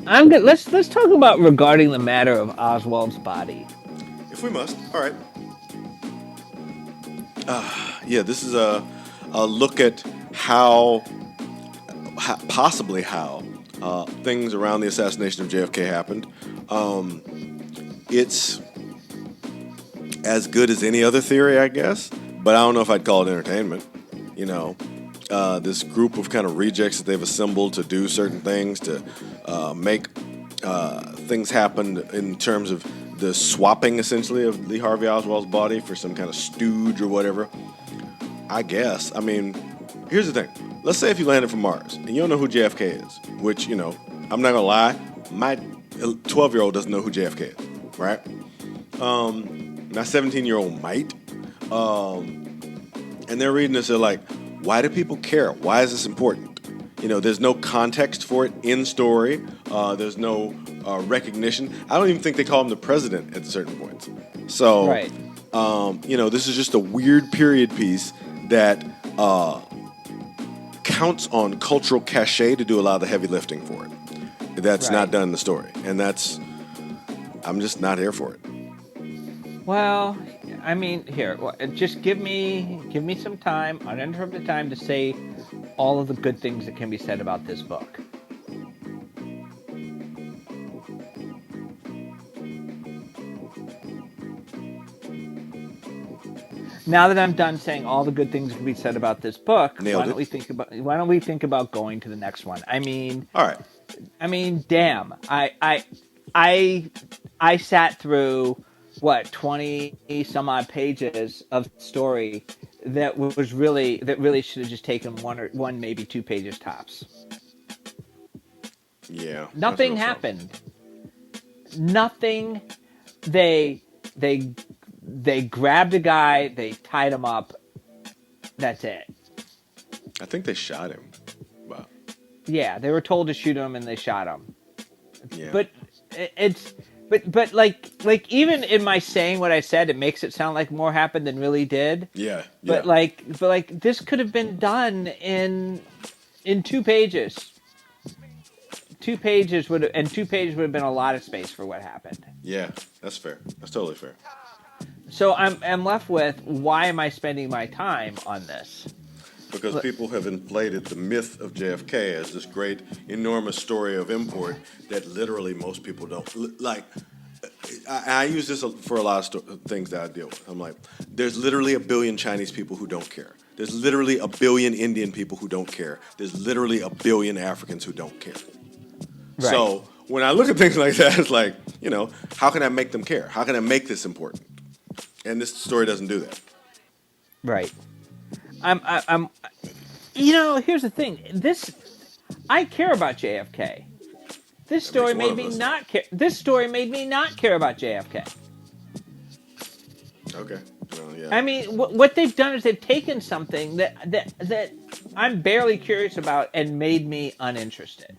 I'm gonna let's talk about regarding the matter of Oswald's body. If we must. All right. This is a look at how things around the assassination of JFK happened. It's as good as any other theory, I guess, but I don't know if I'd call it entertainment. This group of kind of rejects that they've assembled to do certain things, to make things happen in terms of the swapping, essentially, of Lee Harvey Oswald's body for some kind of stooge or whatever. I guess. I mean, here's the thing. Let's say if you landed from Mars and you don't know who JFK is, which, I'm not going to lie, my 12-year-old doesn't know who JFK is, right? My 17-year-old might. And they're reading this, they're like, why do people care? Why is this important? There's no context for it in story. There's no recognition. I don't even think they call him the president at certain points. So, this is just a weird period piece that counts on cultural cachet to do a lot of the heavy lifting for it. That's not done in the story. And I'm just not here for it. Well, I mean, here, just give me some time, uninterrupted time, to say all of the good things that can be said about this book. Now that I'm done saying all the good things that can be said about this book, Nailed it. why don't we think about going to the next one? All right. I mean, damn. I I sat through what 20 some odd pages of story that really should have just taken one maybe 2 pages tops. Yeah. That's Nothing real something. happened. Nothing. They they they grabbed a guy, they tied him up. That's it. I think they shot him. Wow. Yeah, they were told to shoot him and they shot him. Yeah. But it's but like even in my saying what I said, it makes it sound like more happened than really did. Yeah. Yeah. But this could have been done in 2 pages. 2 pages would have, and 2 pages would have been a lot of space for what happened. Yeah. That's fair. That's totally fair. So I'm left with, why am I spending my time on this? Because people have inflated the myth of JFK as this great, enormous story of import that literally most people don't like. I use this for a lot of things that I deal with. I'm like, there's literally a billion Chinese people who don't care. There's literally a billion Indian people who don't care. There's literally a billion Africans who don't care. Right. So when I look at things like that, it's like, how can I make them care? How can I make this important? And this story doesn't do that. Right. I'm here's the thing. I care about JFK. This story made me not care. This story made me not care about JFK. Okay. Well, yeah. I mean, what they've done is they've taken something that I'm barely curious about and made me uninterested.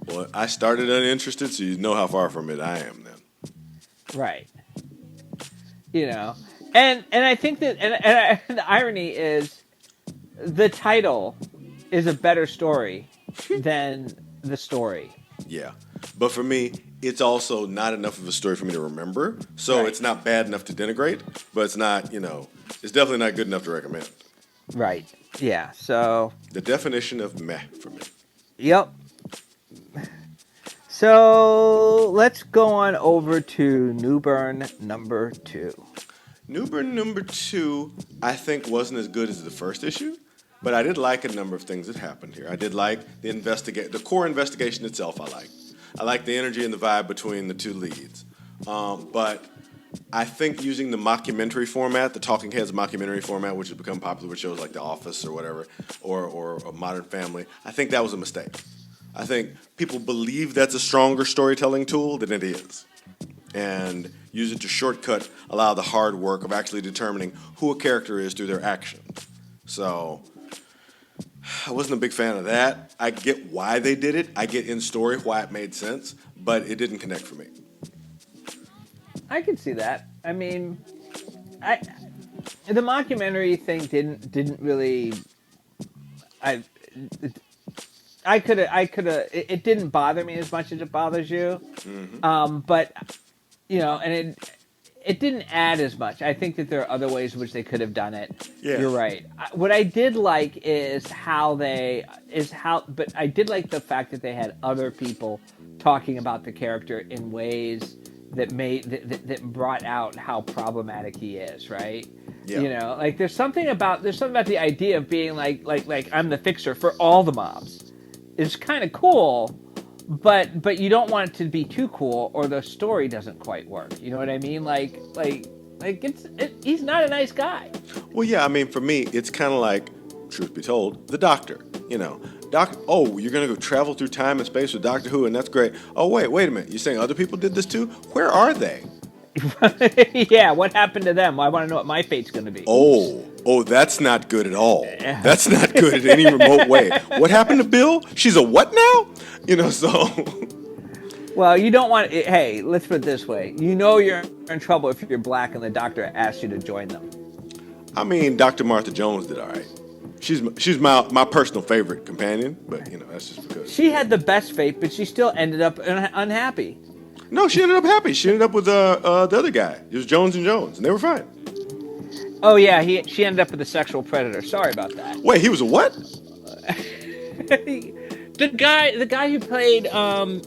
Well, I started uninterested, so you know how far from it I am then. Right. And I think that and the irony is, the title is a better story than the story. Yeah. But for me, it's also not enough of a story for me to remember. So Right. It's not bad enough to denigrate, but it's not, it's definitely not good enough to recommend. Right. Yeah. So. The definition of meh for me. Yep. So let's go on over to Newburn number 2. Newburn number 2, I think, wasn't as good as the first issue, but I did like a number of things that happened here. I did like the core investigation itself. I liked the energy and the vibe between the two leads. But I think using the mockumentary format, the Talking Heads mockumentary format, which has become popular with shows like The Office or whatever, or Modern Family, I think that was a mistake. I think people believe that's a stronger storytelling tool than it is. And use it to shortcut a lot of the hard work of actually determining who a character is through their actions. So I wasn't a big fan of that. I get why they did it. I get in story why it made sense, but it didn't connect for me. I can see that. I mean, the mockumentary thing didn't really. I could have. It didn't bother me as much as it bothers you. Mm-hmm. But and it didn't add as much. I think that there are other ways in which they could have done it. Yeah. You're right. What I did like but I did like the fact that they had other people talking about the character in ways that brought out how problematic he is, right? Yeah. Like there's something about the idea of being like I'm the fixer for all the mobs. It's kind of cool. But you don't want it to be too cool, or the story doesn't quite work. You know what I mean? Like he's not a nice guy. Well, yeah. I mean, for me, it's kind of like, truth be told, the Doctor. Oh, you're gonna go travel through time and space with Doctor Who, and that's great. Oh, wait a minute. You're saying other people did this too? Where are they? Yeah. What happened to them? I want to know what my fate's going to be. Oh, that's not good at all. That's not good in any remote way. What happened to Bill? She's a what now? So. Well, you don't want. Hey, let's put it this way. You're in trouble if you're black and the Doctor asks you to join them. I mean, Dr. Martha Jones did all right. She's my personal favorite companion, but that's just because she had the best fate, but she still ended up unhappy. No, she ended up happy. She ended up with the other guy. It was Jones and Jones, and they were fine. Oh yeah, she ended up with a sexual predator. Sorry about that. Wait, he was a what? The guy who played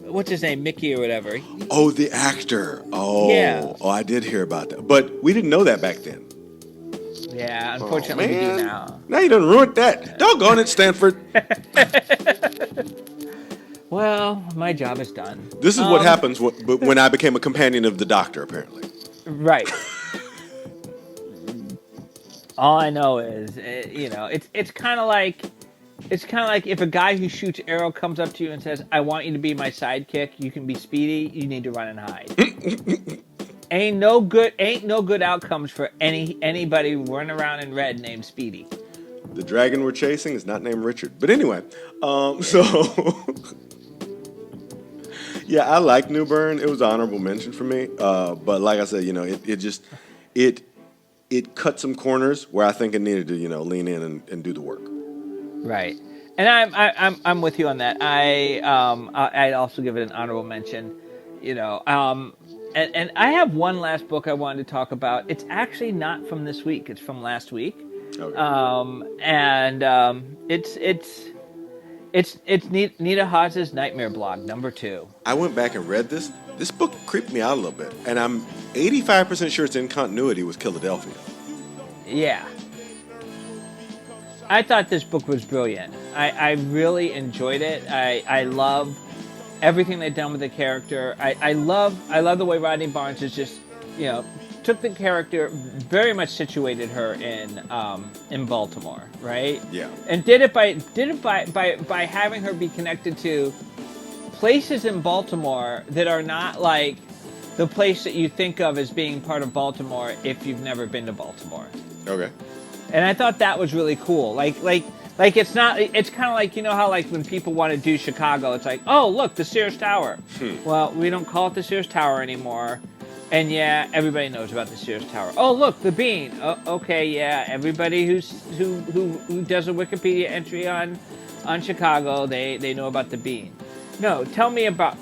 what's his name, Mickey or whatever. Oh, the actor. Yeah. Oh, I did hear about that, but we didn't know that back then. Yeah, unfortunately we do now. Now you done ruined that. Doggone it, Stanford. Well, my job is done. This is what happens when I became a companion of the Doctor, apparently. Right. All I know is, it's kind of like if a guy who shoots arrow comes up to you and says, "I want you to be my sidekick. You can be Speedy. You need to run and hide." Ain't no good outcomes for anybody running around in red named Speedy. The dragon we're chasing is not named Richard, but anyway, so. Yeah, I like Newburn. It was an honorable mention for me. But like I said, it cut some corners where I think it needed to, lean in and do the work. Right, and I'm with you on that. I'd also give it an honorable mention. And I have one last book I wanted to talk about. It's actually not from this week. It's from last week. Okay. It's Nita Hawes' Nightmare Blog, number 2. I went back and read this. This book creeped me out a little bit, and I'm 85% sure it's in continuity with Philadelphia. Yeah. I thought this book was brilliant. I really enjoyed it. I love everything they've done with the character. I love the way Rodney Barnes is just, took the character, very much situated her in Baltimore, right? Yeah. And did it by having her be connected to places in Baltimore that are not like the place that you think of as being part of Baltimore if you've never been to Baltimore. Okay. And I thought that was really cool. Like it's not. It's kind of like, how like when people want to do Chicago, it's like, oh look, the Sears Tower. Well, we don't call it the Sears Tower anymore. And yeah, everybody knows about the Sears Tower. Oh, look, the Bean. Oh, okay, yeah, everybody who does a Wikipedia entry on Chicago, they know about the Bean. No, tell me about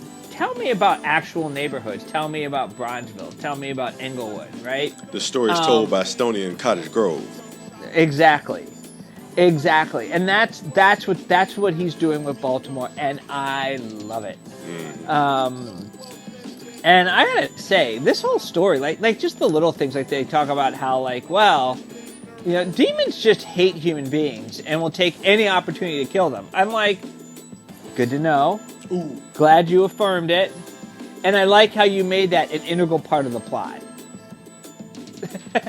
actual neighborhoods. Tell me about Bronzeville. Tell me about Englewood, right? The story's told by Stoney and Cottage Grove. Exactly, and that's what he's doing with Baltimore, and I love it. And I gotta say, this whole story, like just the little things, like they talk about how, like, well, demons just hate human beings and will take any opportunity to kill them. I'm like, good to know. Ooh. Glad you affirmed it. And I like how you made that an integral part of the plot.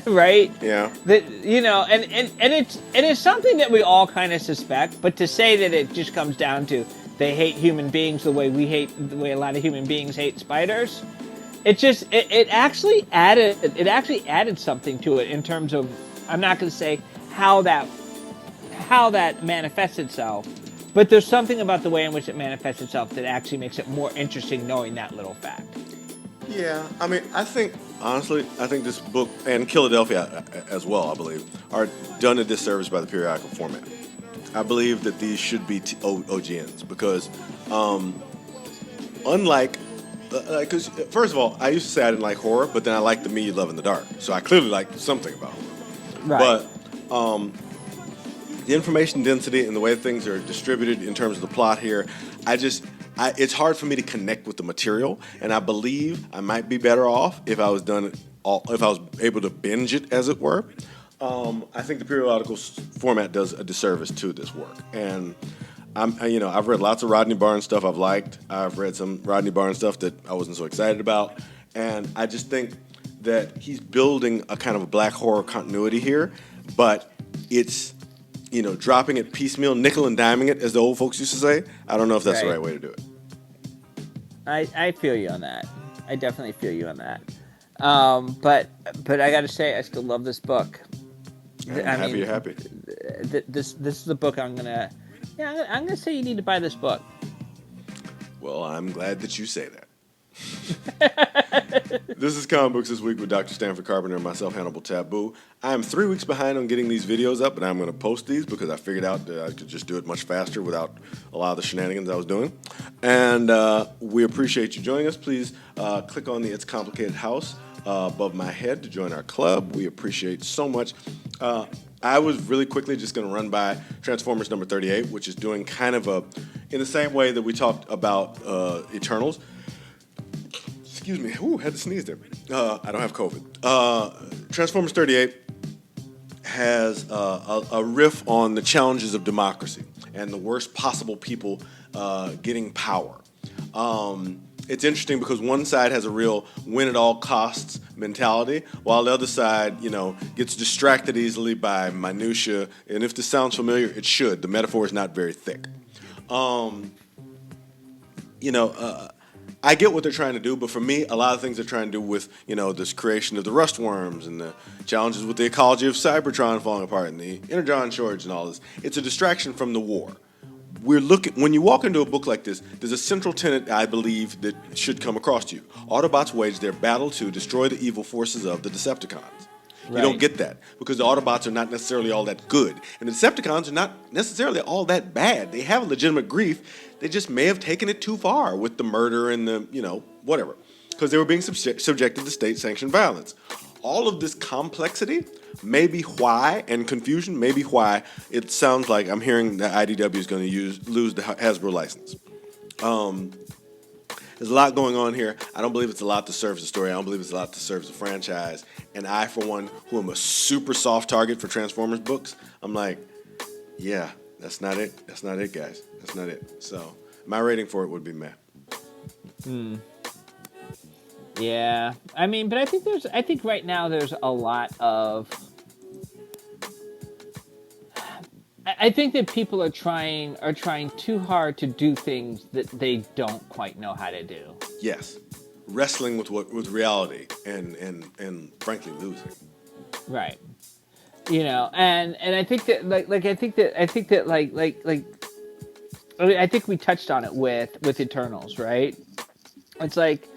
Right? Yeah. That, and it's something that we all kind of suspect, but to say that it just comes down to they hate human beings the way a lot of human beings hate spiders. It actually added something to it in terms of, I'm not going to say how that manifests itself, but there's something about the way in which it manifests itself that actually makes it more interesting knowing that little fact. Yeah, I mean, honestly, I think this book, and Philadelphia as well, I believe, are done a disservice by the periodical format. I believe that these should be OGNs because, unlike, because first of all, I used to say I didn't like horror, but then I liked the Me You Love in the Dark, so I clearly liked something about horror. Right. But the information density and the way things are distributed in terms of the plot here, it's hard for me to connect with the material, and I believe I might be better off if I was able to binge it, as it were. I think the periodical format does a disservice to this work, and I've read lots of Rodney Barnes stuff I've liked. I've read some Rodney Barnes stuff that I wasn't so excited about, and I just think that he's building a kind of a black horror continuity here, but it's dropping it piecemeal, nickel and diming it, as the old folks used to say. I don't know if that's the right way to do it. I feel you on that. I definitely feel you on that. But I got to say, I still love this book. I'm happy you're happy. This is the book I'm gonna say you need to buy this book. Well, I'm glad that you say that. This is Comic Books This Week with Dr. Stanford Carpenter and myself, Hannibal Tabu. I am 3 weeks behind on getting these videos up, and I'm going to post these because I figured out that I could just do it much faster without a lot of the shenanigans I was doing. And we appreciate you joining us. Please click on the It's Complicated house above my head to join our club. We appreciate so much. I was really quickly just going to run by Transformers number 38, which is doing kind of in the same way that we talked about Eternals. Excuse me. Ooh, had to sneeze there. I don't have COVID. Transformers 38 has a riff on the challenges of democracy and the worst possible people getting power. It's interesting because one side has a real win at all costs mentality, while the other side, gets distracted easily by minutia. And if this sounds familiar, it should. The metaphor is not very thick. I get what they're trying to do, but for me, a lot of things they're trying to do with, this creation of the rust worms and the challenges with the ecology of Cybertron falling apart and the energon shortage and all this, it's a distraction from the war. When you walk into a book like this, there's a central tenet, I believe, that should come across to you. Autobots wage their battle to destroy the evil forces of the Decepticons. Right. You don't get that because the Autobots are not necessarily all that good. And the Decepticons are not necessarily all that bad. They have a legitimate grief. They just may have taken it too far with the murder and the, whatever. Because they were being subjected to state-sanctioned violence. All of this complexity may be why, and confusion may be why, it sounds like I'm hearing that IDW is going to lose the Hasbro license. There's a lot going on here. I don't believe it's a lot to serve as a story. I don't believe it's a lot to serve as a franchise. And I, for one, who am a super soft target for Transformers books, I'm like, yeah, that's not it. That's not it, guys. That's not it. So my rating for it would be meh. Yeah, but I think right now there's a lot of. I think that people are trying too hard to do things that they don't quite know how to do. Yes, wrestling with reality and frankly losing. Right. And I think that I think we touched on it with Eternals, right? It's like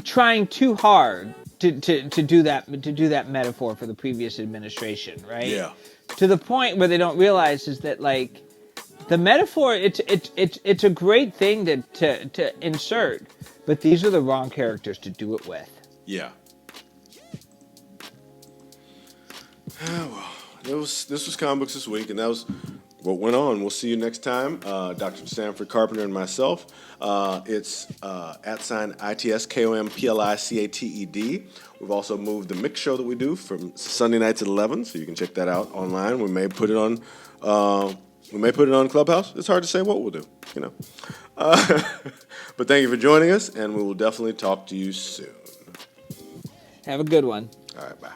trying too hard to do that metaphor for the previous administration, right? Yeah. To the point where they don't realize is that like the metaphor it's a great thing to insert, but these are the wrong characters to do it with. Yeah. Well, this was Comic Books This Week, and that was what went on. We'll see you next time. Dr. Stanford Carpenter and myself. It's @ITSKOMPLICATED. We've also moved the mix show that we do from Sunday nights at 11, so you can check that out online. We may put it on Clubhouse. It's hard to say what we'll do, But thank you for joining us, and we will definitely talk to you soon. Have a good one. All right, bye.